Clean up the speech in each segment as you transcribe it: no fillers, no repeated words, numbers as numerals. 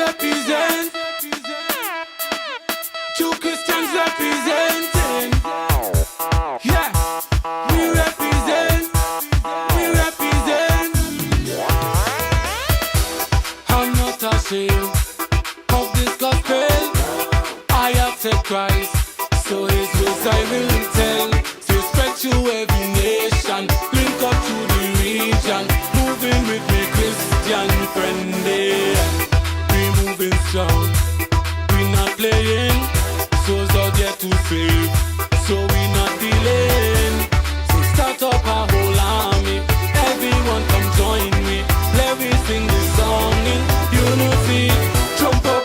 represent. True Christians representing. Yeah, we represent. We represent. I'm not ashamed of this gospel. I accept Christ, so His ways I will tell. So spread to every nation, link up to the region. Moving with me, Christian friendly. We moving strong, we not playing. Souls out there to save, so we not delaying. So start up a whole army, everyone come join me. Let me sing this song in unity. Jump up,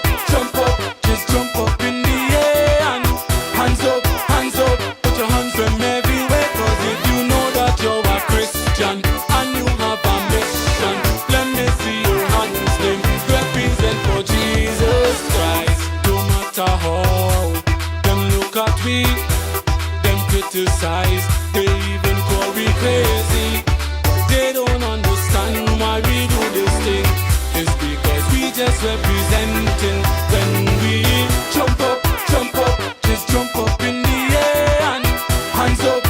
just jump up in the air and hands up, put your hands from everywhere. Cause if you know that you're a Christian and you have a mission, let me see your hands, them represent for Jesus Christ. No matter how them look at me, them criticize, they even call me crazy. They don't understand why we do this thing. It's because we just representing. When we jump up, just jump up in the air and hands up,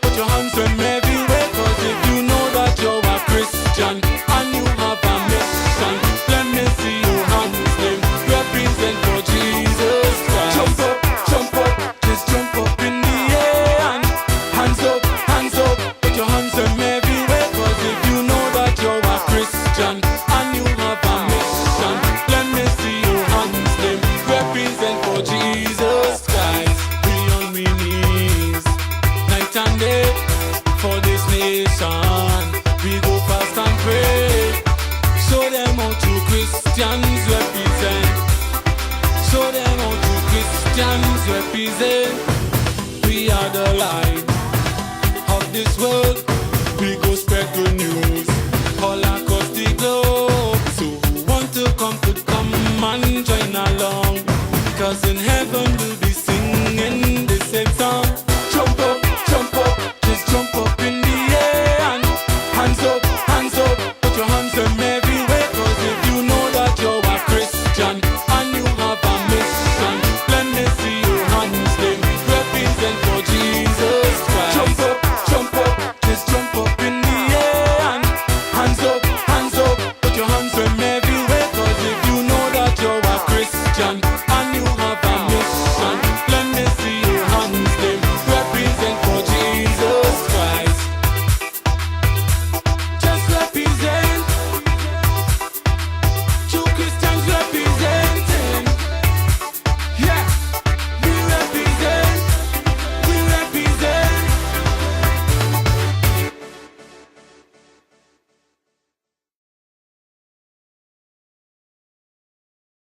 put your hands from everywhere. Cause if you know that you're a Christian and you have a mission, let me see your hands, them represent for Jesus Christ. Jump up, just jump up in the air and hands up, put your hands from everywhere. Cause if you know that you're a Christian and you have a mission, let me see your hands, them represent for Jesus Christ. We on we knees, night and day, for this nation. We go fast and pray. Show them how true Christians represent. Show them how true Christians represent. We are the light of this world. We go spread good news all across the globe. So who want to come and join along. Cause in heaven